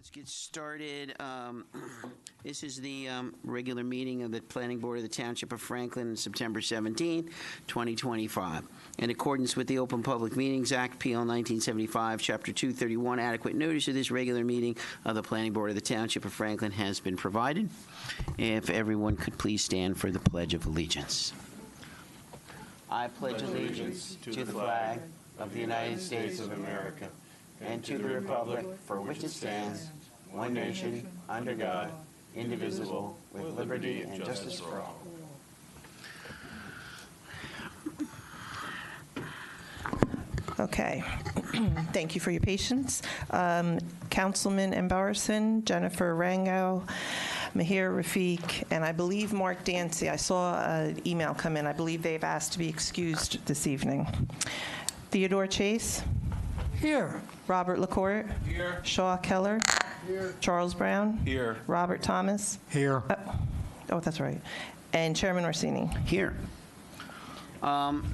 Let's get started. This is the regular meeting of the Planning Board of the Township of Franklin on September 17, 2025. In accordance with the Open Public Meetings Act, PL 1975, Chapter 231, adequate notice of this regular meeting of the Planning Board of the Township of Franklin has been provided. If everyone could please stand for the Pledge of Allegiance. I pledge allegiance to the flag of the United States of America and to the republic for which it stands, one nation, under God, indivisible, with liberty and justice for all. Okay. Thank you for your patience. Councilman Embarrasson, Jennifer Rango, Mahir Rafiq, and I believe Mark Dancy. I saw an email come in. I believe they've asked to be excused this evening. Theodore Chase? Here. Robert LaCourte? Here. Shaw Keller? Here. Charles Brown? Here. Robert Thomas? Here. Oh, that's right. And Chairman Orsini? Here.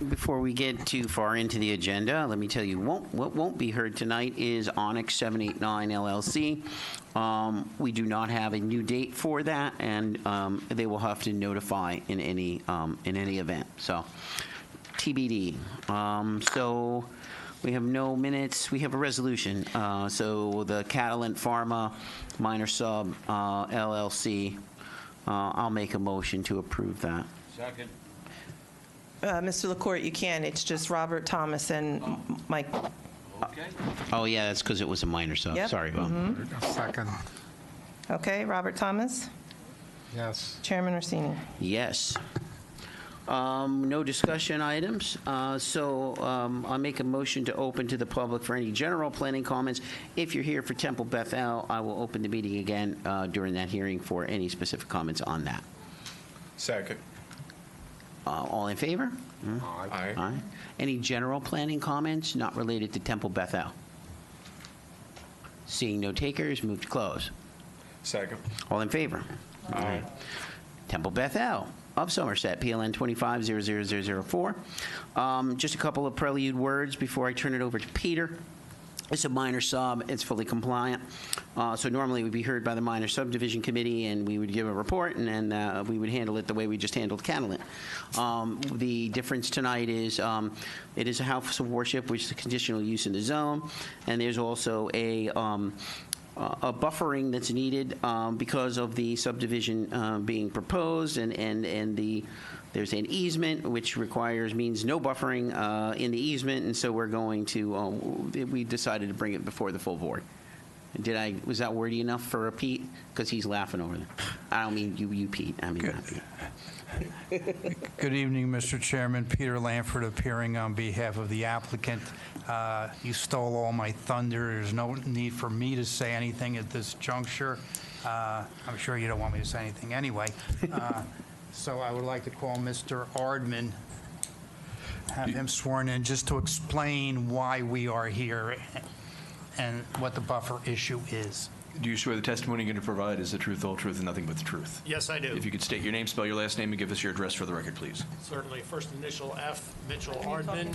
Before we get too far into the agenda, let me tell you what won't be heard tonight is Onyx 789 LLC. We do not have a new date for that, and they will have to notify in any event. So, TBD. So we have no minutes. We have a resolution. So the Catalent Pharma Minor Sub LLC. I'll make a motion to approve that. Second. Mr. LaCourte, you can. It's just Robert Thomas and Mike. Okay. Oh, yeah, that's because it was a minor sub. Yep. Sorry, Bob. Second. Okay, Robert Thomas? Yes. Chairman Orsini? Yes. No discussion items. So I'll make a motion to open to the public for any general planning comments. If you're here for Temple Bethel, I will open the meeting again during that hearing for any specific comments on that. Second. All in favor? Aye. Aye. Any general planning comments not related to Temple Bethel? Seeing no takers, move to close. Second. All in favor? Aye. Temple Bethel of Somerset, PLN 25-00004. Just a couple of prelude words before I turn it over to Peter. It's a minor sub. It's fully compliant. So normally it would be heard by the minor subdivision committee, and we would give a report, and then we would handle it the way we just handled Catalent. The difference tonight is it is a house of worship, which is a conditional use in the zone, and there's also a buffering that's needed because of the subdivision being proposed, and there's an easement which means no buffering in the easement, and so we're going to we decided to bring it before the full board. Was that wordy enough for a Pete? Because he's laughing over there. I don't mean you Pete. I mean not Pete. Good evening, Mr. Chairman. Peter Lanford appearing on behalf of the applicant. You stole all my thunder. There's no need for me to say anything at this juncture. I'm sure you don't want me to say anything anyway. So I would like to call Mr. Ardman, have him sworn in, just to explain why we are here and what the buffer issue is. Do you swear the testimony you're going to provide is the truth, the whole truth, and nothing but the truth? Yes, I do. If you could state your name, spell your last name, and give us your address for the record, please. Certainly. First initial F, Mitchell Ardman,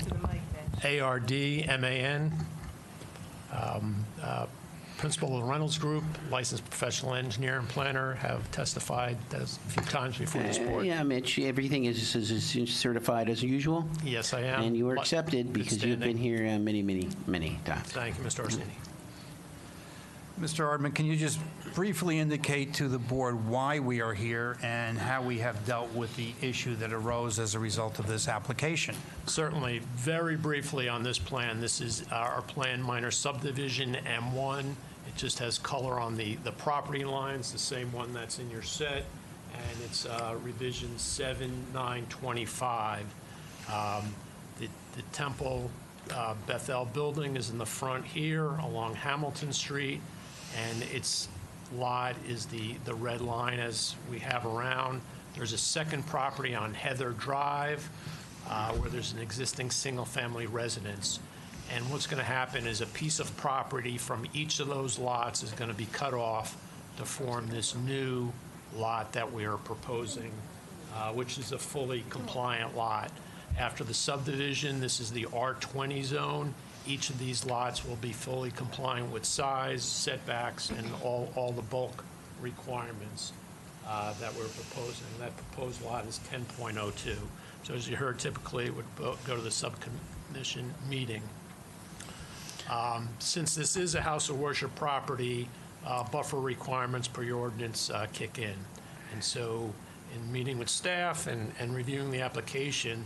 A-R-D-M-A-N, principal of the Reynolds Group, licensed professional engineer and planner, have testified a few times before this board. Yeah, Mitch, everything is certified as usual. Yes, I am. And you were accepted because you've been Outstanding. here many times. Thank you, Mr. Orsini. Mr. Ardman, can you just briefly indicate to the board why we are here and how we have dealt with the issue that arose as a result of this application? Certainly. Very briefly on this plan, this is our plan minor subdivision M1. It just has color on the property lines, the same one that's in your set, and it's revision 7925. The Temple Bethel building is in the front here along Hamilton Street, and its lot is the red line as we have around. There's a second property on Heather Drive where there's an existing single-family residence. And what's going to happen is a piece of property from each of those lots is going to be cut off to form this new lot that we are proposing, which is a fully compliant lot. After the subdivision, this is the R20 zone. Each of these lots will be fully compliant with size, setbacks, and all the bulk requirements that we're proposing. That proposed lot is 10.02. So as you heard, typically it would go to the subcommission meeting. Since this is a house of worship property, buffer requirements per your ordinance kick in. And so in meeting with staff and reviewing the application,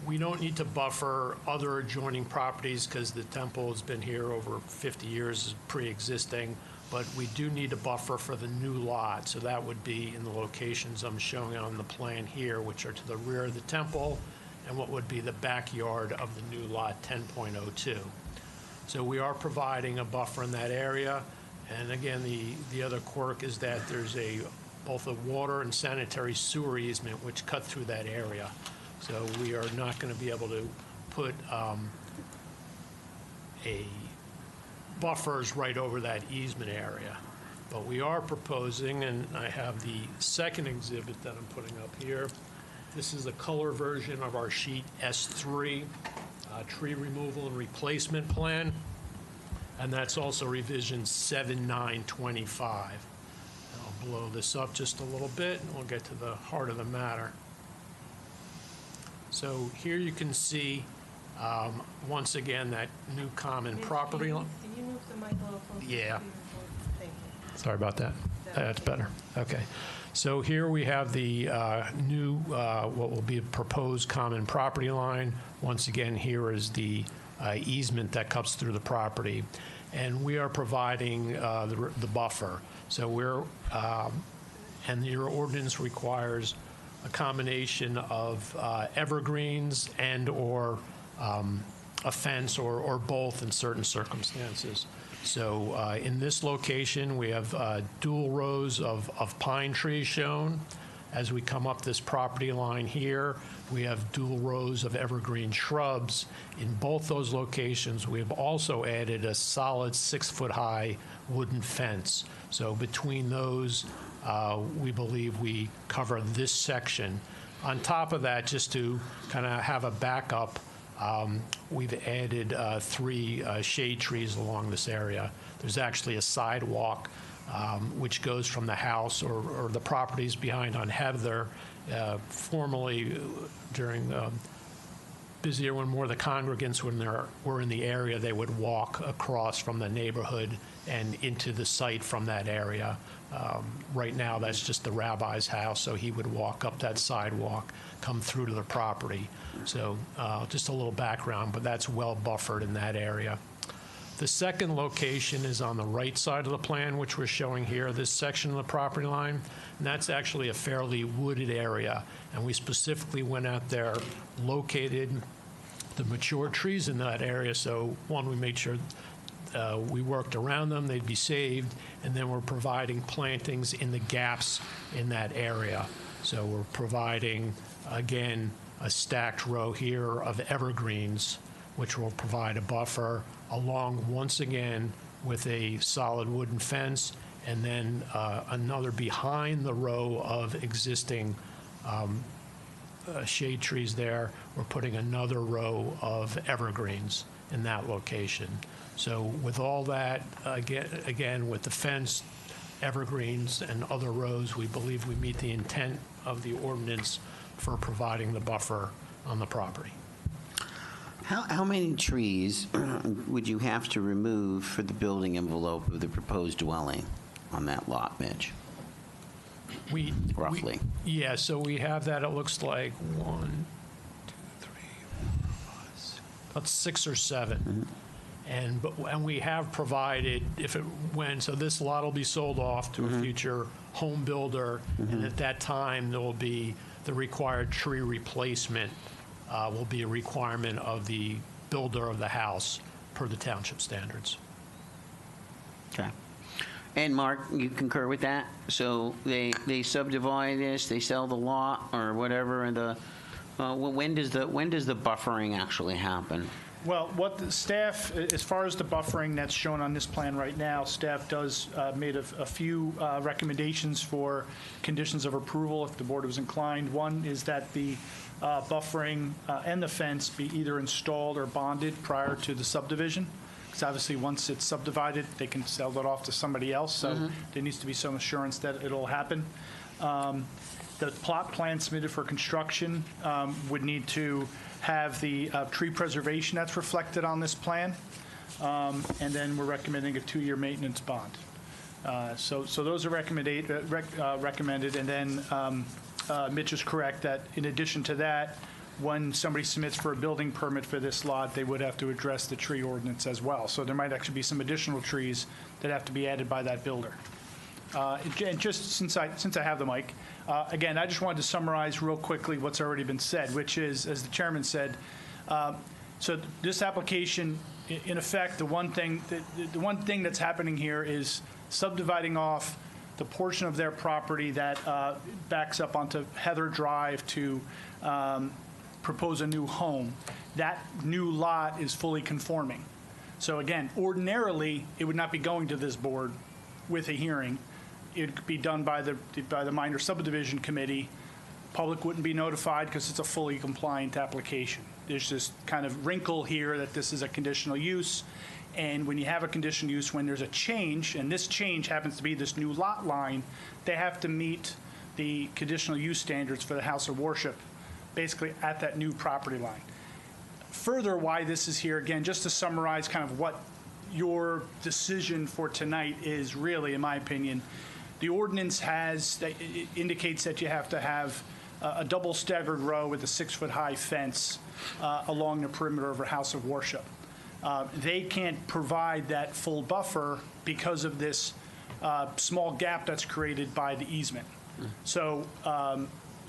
we don't need to buffer other adjoining properties because the temple has been here over 50 years, is pre-existing, but we do need to buffer for the new lot. So that would be in the locations I'm showing on the plan here, which are to the rear of the temple and what would be the backyard of the new lot 10.02. So we are providing a buffer in that area. And again, the other quirk is that there's both a water and sanitary sewer easement which cut through that area. So we are not going to be able to put buffers right over that easement area. But we are proposing, and I have the second exhibit that I'm putting up here. This is a color version of our sheet S3, tree removal and replacement plan. And that's also revision 7925. I'll blow this up just a little bit, and we'll get to the heart of the matter. So here you can see, once again, that new common property line. Can you move the mic a little closer? Yeah. Thank you. Sorry about that. That's better. Okay. So here we have the new, what will be a proposed common property line. Once again, here is the easement that cuts through the property. And we are providing the buffer. So and your ordinance requires a combination of evergreens and/or a fence or both in certain circumstances. So in this location, we have dual rows of pine trees shown. As we come up this property line here, we have dual rows of evergreen shrubs. In both those locations, we have also added a solid 6-foot-high wooden fence. So between those, we believe we cover this section. On top of that, just to kind of have a backup, we've added 3 shade trees along this area. There's actually a sidewalk which goes from the house or the properties behind on Heather. Formerly, during busier when more of the congregants were in the area, they would walk across from the neighborhood and into the site from that area. Right now, that's just the rabbi's house, so he would walk up that sidewalk, come through to the property. So just a little background, but that's well buffered in that area. The second location is on the right side of the plan, which we're showing here, this section of the property line. And that's actually a fairly wooded area. And we specifically went out there, located the mature trees in that area. So one, we made sure we worked around them, they'd be saved, and then we're providing plantings in the gaps in that area. So we're providing, again, a stacked row here of evergreens, which will provide a buffer, along once again with a solid wooden fence, and then another behind the row of existing shade trees there. We're putting another row of evergreens in that location. So with all that, again, with the fence, evergreens, and other rows, we believe we meet the intent of the ordinance for providing the buffer on the property. How many trees would you have to remove for the building envelope of the proposed dwelling on that lot, Mitch? Roughly. Yeah, so we have that, it looks like 1, 2, 3, 4, 5, 6, about 6 or 7. Mm-hmm. And we have provided, so this lot will be sold off to a future home builder, and at that time, there will be the required tree replacement will be a requirement of the builder of the house per the township standards. Okay. And Mark, you concur with that? So they subdivide this, they sell the lot or whatever, and when does the buffering actually happen? Well, what the staff, as far as the buffering that's shown on this plan right now, staff does made a few recommendations for conditions of approval if the board was inclined. One is that the buffering and the fence be either installed or bonded prior to the subdivision. Because obviously, once it's subdivided, they can sell it off to somebody else. So there needs to be some assurance that it'll happen. The plot plan submitted for construction would need to have the tree preservation that's reflected on this plan. And then we're recommending a 2-year maintenance bond. So those are recommended. And then Mitch is correct that in addition to that, when somebody submits for a building permit for this lot, they would have to address the tree ordinance as well. So there might actually be some additional trees that have to be added by that builder. And just since I have the mic, again, I just wanted to summarize real quickly what's already been said, which is, as the chairman said, so this application, in effect, the one thing that's happening here is subdividing off the portion of their property that backs up onto Heather Drive to propose a new home. That new lot is fully conforming. So again, ordinarily, it would not be going to this board with a hearing. It could be done by the minor subdivision committee. Public wouldn't be notified because it's a fully compliant application. There's this kind of wrinkle here that this is a conditional use. And when you have a conditional use, when there's a change, and this change happens to be this new lot line, they have to meet the conditional use standards for the house of worship, basically at that new property line. Further, why this is here, again, just to summarize kind of what your decision for tonight is really, in my opinion, the ordinance indicates that you have to have a double staggered row with a 6-foot-high fence along the perimeter of a house of worship. They can't provide that full buffer because of this small gap that's created by the easement. So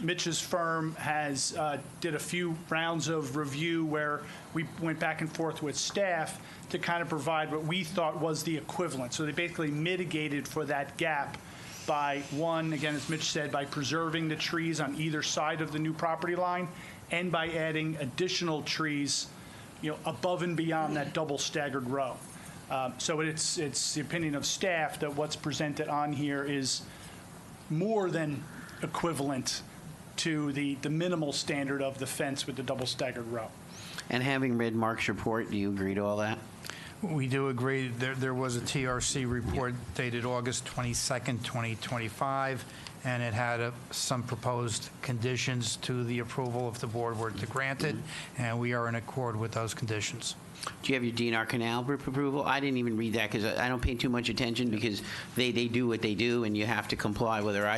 Mitch's firm has did a few rounds of review where we went back and forth with staff to kind of provide what we thought was the equivalent. So they basically mitigated for that gap by one, again, as Mitch said, by preserving the trees on either side of the new property line and by adding additional trees, above and beyond that double staggered row. So it's the opinion of staff that what's presented on here is more than equivalent to the minimal standard of the fence with the double staggered row. And having read Mark's report, do you agree to all that? We do agree. There was a TRC report dated August 22nd, 2025, and it had some proposed conditions to the approval if the board were to grant it, and we are in accord with those conditions. Do you have your DNR canal approval? I didn't even read that because I don't pay too much attention because they do what they do, and you have to comply whether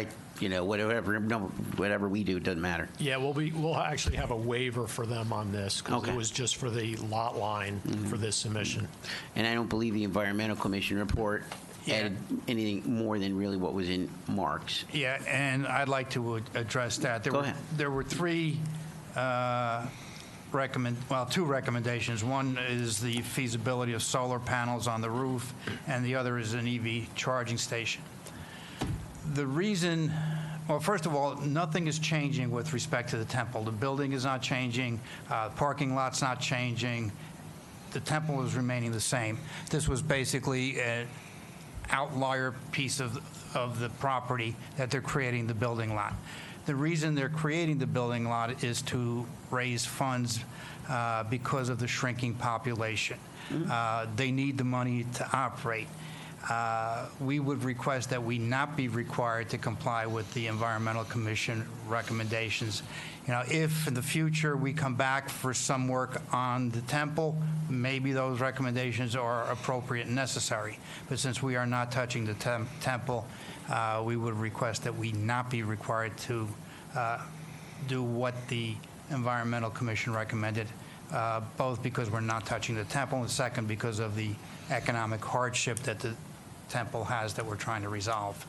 whatever we do, it doesn't matter. Yeah, we'll actually have a waiver for them on this because Okay. it was just for the lot line for this submission. And I don't believe the Environmental Commission report added anything more than really what was in Mark's. Yeah, and I'd like to address that. Go ahead. There were two recommendations. One is the feasibility of solar panels on the roof, and the other is an EV charging station. The reason, well, first of all, nothing is changing with respect to the temple. The building is not changing, the parking lot's not changing, the temple is remaining the same. This was basically an outlier piece of the property that they're creating the building lot. The reason they're creating the building lot is to raise funds because of the shrinking population. They need the money to operate. We would request that we not be required to comply with the Environmental Commission recommendations. If in the future we come back for some work on the temple, maybe those recommendations are appropriate and necessary. But since we are not touching the temple, we would request that we not be required to do what the Environmental Commission recommended, both because we're not touching the temple, and second, because of the economic hardship that the temple has that we're trying to resolve.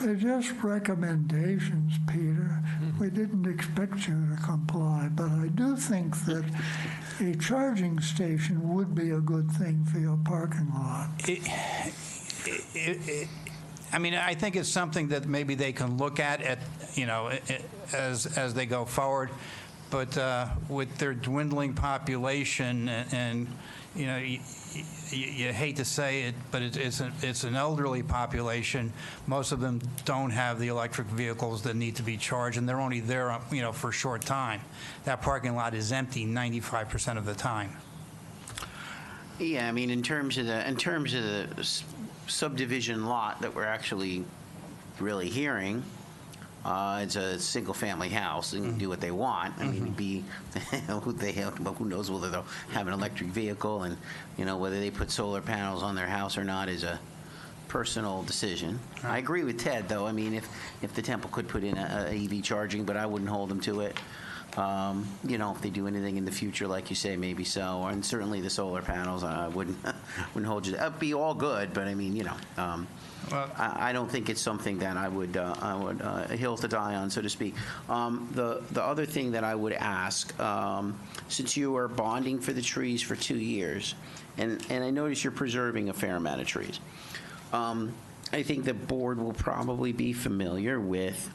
They're just recommendations, Peter. We didn't expect you to comply, but I do think that a charging station would be a good thing for your parking lot. I think it's something that maybe they can look at as they go forward. But with their dwindling population, and you know, you hate to say it, but it's an elderly population. Most of them don't have the electric vehicles that need to be charged, and they're only there, you know, for a short time. That parking lot is empty 95% of the time. Yeah, I mean, in terms of the subdivision lot that we're actually really hearing, it's a single-family house. They can do what they want. I mean, it'd be who knows whether they'll have an electric vehicle, and you know whether they put solar panels on their house or not is a personal decision. I agree with Ted, though. I mean, if the temple could put in a EV charging, but I wouldn't hold them to it. You know, if they do anything in the future, like you say, maybe so. And certainly the solar panels, I wouldn't hold you. That'd be all good, but I mean, you know. Well, I don't think it's something that I would hill to die on, so to speak. The other thing that I would ask, since you are bonding for the trees for 2 years, and I notice you're preserving a fair amount of trees, I think the board will probably be familiar with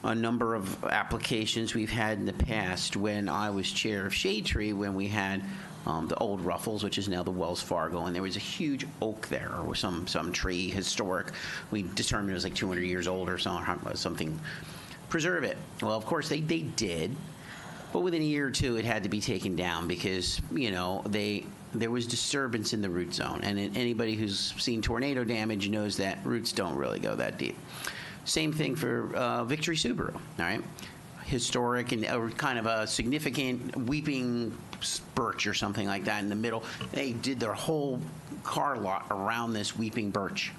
a number of applications we've had in the past when I was chair of Shade Tree, when we had the old Ruffles, which is now the Wells Fargo, and there was a huge oak there, or some tree, historic. We determined it was like 200 years old or something. Preserve it. Well, of course, they did, but within a year or two, it had to be taken down because, you know, there was disturbance in the root zone, and anybody who's seen tornado damage knows that roots don't really go that deep. Same thing for Victory Subaru, all right? Historic and kind of a significant weeping birch or something like that in the middle. They did their whole car lot around this weeping birch.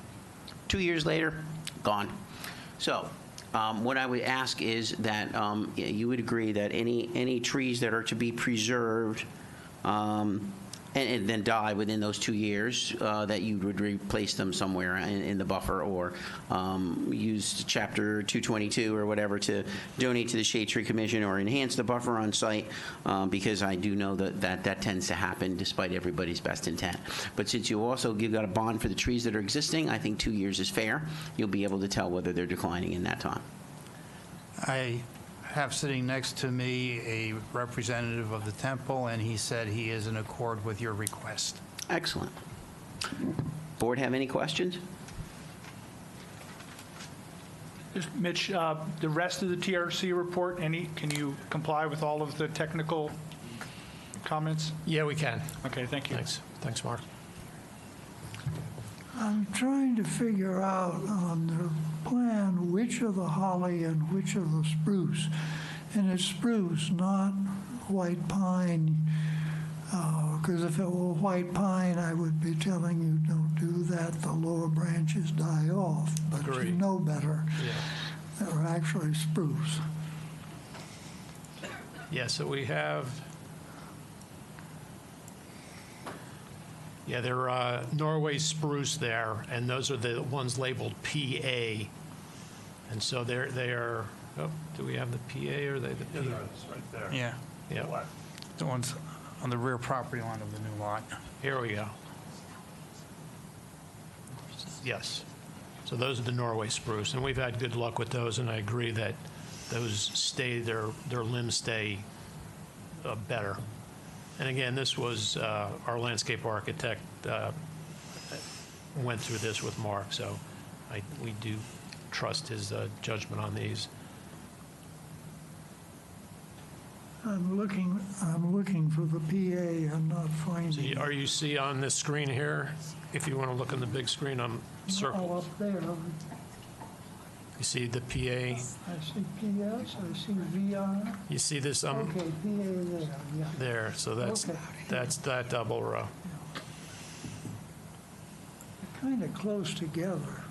2 years later, gone. So what I would ask is that you would agree that any trees that are to be preserved and then die within those 2 years, that you would replace them somewhere in the buffer, or use Chapter 222 or whatever to donate to the Shade Tree Commission or enhance the buffer on site, because I do know that tends to happen despite everybody's best intent. But since you've got a bond for the trees that are existing, I think 2 years is fair. You'll be able to tell whether they're declining in that time. I have sitting next to me a representative of the temple, and he said he is in accord with your request. Excellent. Board have any questions? Just, Mitch, the rest of the TRC report, can you comply with all of the technical comments? Yeah, we can. Okay, thank you. Thanks, Mark. I'm trying to figure out on the plan which of the holly and which of the spruce. And it's spruce, not white pine, because if it were white pine, I would be telling you don't do that. The lower branches die off, but Agreed. You know better. Yeah. They're actually spruce. Yeah, so we have, yeah, they're Norway spruce there, and those are the ones labeled PA. And so they are, oh, do we have the PA or are they the PA? right there. Yeah, Yeah, the ones on the rear property line of the new lot. here we go. Yes. So those are the Norway spruce, and we've had good luck with those, and I agree that those stay, their limbs stay better. And again, this was, our landscape architect went through this with Mark, so we do trust his judgment on these. I'm looking for the PA. I'm not finding it. Are you see on this screen here, if you want to look on the big screen, I'm Oh, circled. up there. You see the PA, I see PS, I see VR. you see this Okay, PA there, yeah. there, so that's, Okay. that's that double row. They're kind of close together.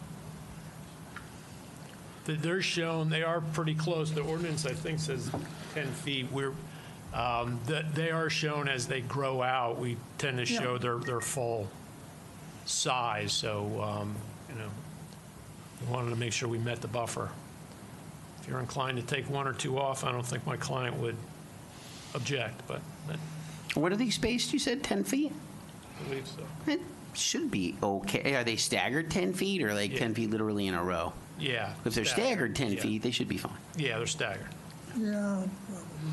They're shown, they are pretty close. The ordinance, I think, says 10 feet. They are shown as they grow out. We tend to show their full size, so, we wanted to make sure we met the buffer. If you're inclined to take one or two off, I don't think my client would object, but What are these spaced, you said, 10 feet? I believe so. It should be okay. Are they staggered 10 feet or like Yeah. 10 feet literally in a row? Yeah. If they're staggered 10 yeah. feet, they should be fine. Yeah, they're staggered. Yeah, probably.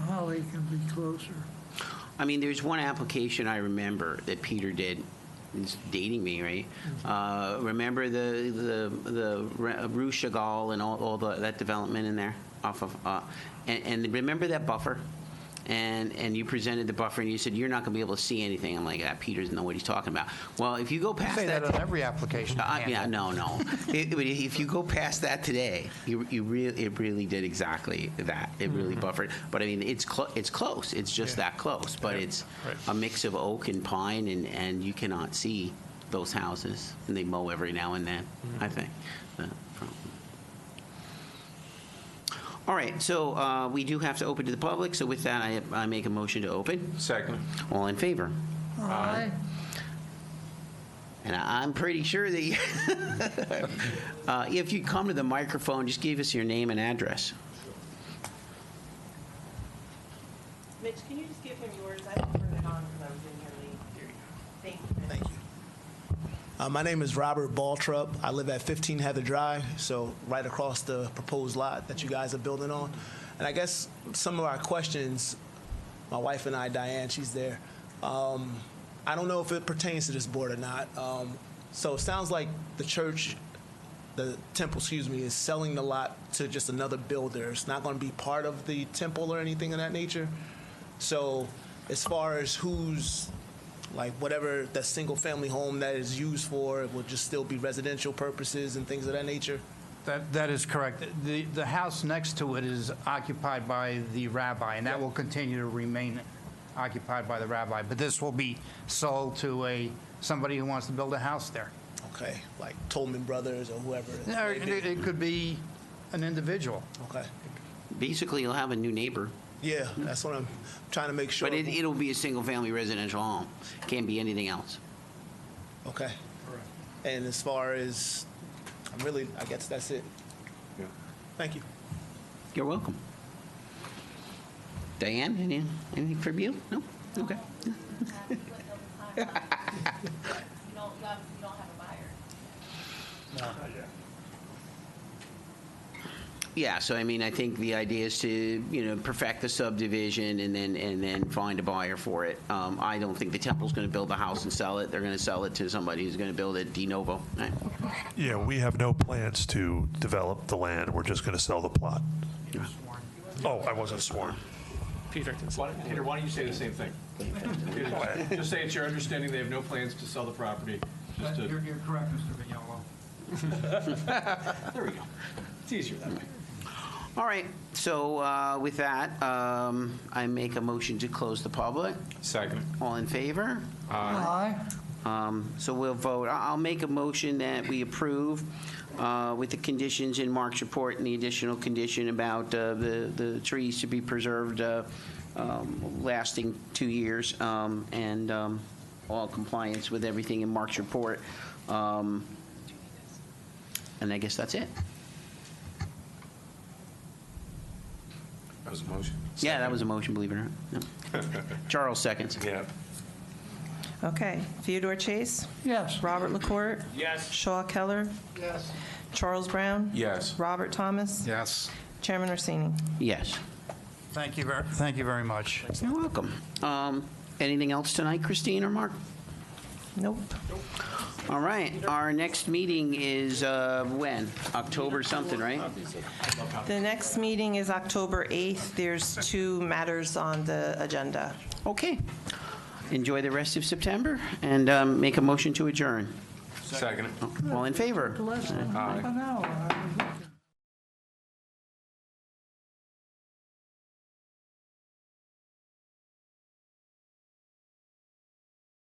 Holly can be closer. I mean, there's one application I remember that Peter did. It's dating me, right? Remember the Rue Chagall and all that development in there off of, and remember that buffer? And you presented the buffer, and you said, you're not going to be able to see anything. I'm like, Peter doesn't know what he's talking about. Well, if you go past Say that... that on every application. yeah, no. But if you go past that today, it really did exactly that. It really buffered. But, I mean, it's close. It's just that close. But it's a mix of oak and pine, and you cannot see those houses. And they mow every now and then, I think. All right, so we do have to open to the public, so with that, I make a motion to open. Second. All in favor? Aye. And I'm pretty sure that if you come to the microphone, just give us your name and address. Mitch, can you just give him yours? I don't turn it on because I was in here late. Thank you. Thank you. My name is Robert Baltrup. I live at 15 Heather Drive, so right across the proposed lot that you guys are building on. And I guess some of our questions, my wife and I, Diane, she's there. I don't know if it pertains to this board or not. So it sounds like the church, the temple, is selling the lot to just another builder. It's not going to be part of the temple or anything of that nature. So as far as who's, like whatever that single-family home that is used for, it will just still be residential purposes and things of that nature? That is correct. The house next to it is occupied by the rabbi, and that will continue to remain occupied by the rabbi. But this will be sold to somebody who wants to build a house there. Okay, like Tolman Brothers or whoever. It could be an individual. Okay. Basically, you'll have a new neighbor. Yeah, that's what I'm trying to make sure. But it'll be a single-family residential home. Can't be anything else. Okay. And as far as, I guess that's it. Yeah. Thank you. You're welcome. Diane, anything from you? No? Okay. You don't have a buyer. Yeah, so I mean, I think the idea is to, perfect the subdivision and then find a buyer for it. I don't think the temple's going to build the house and sell it. They're going to sell it to somebody who's going to build it de novo. Right? Yeah, we have no plans to develop the land. We're just going to sell the plot. Oh, I wasn't sworn. Peter, Peter, why don't you say the same thing? Peter, just say it's your understanding they have no plans to sell the property. You're correct, Mr. Vignolo. There we go. It's easier that way. All right, so with that, I make a motion to close the public. Second. All in favor? Aye. So we'll vote. I'll make a motion that we approve with the conditions in Mark's report and the additional condition about the trees to be preserved lasting 2 years and all compliance with everything in Mark's report. And I guess that's it. That was a motion. Yeah, that was a motion, believe it or not. No. Charles seconds. Yeah. Okay. Theodore Chase? Yes. Robert LaCourte? Yes. Shaw Keller? Yes. Charles Brown? Yes. Robert Thomas? Yes. Chairman Orsini? Yes. Thank you very much. You're welcome. Anything else tonight, Christine or Mark? Nope. All right. Our next meeting is when? October something, right? The next meeting is October 8th. There's 2 matters on the agenda. Okay. Enjoy the rest of September and make a motion to adjourn. Second. All in favor? Less than half an hour.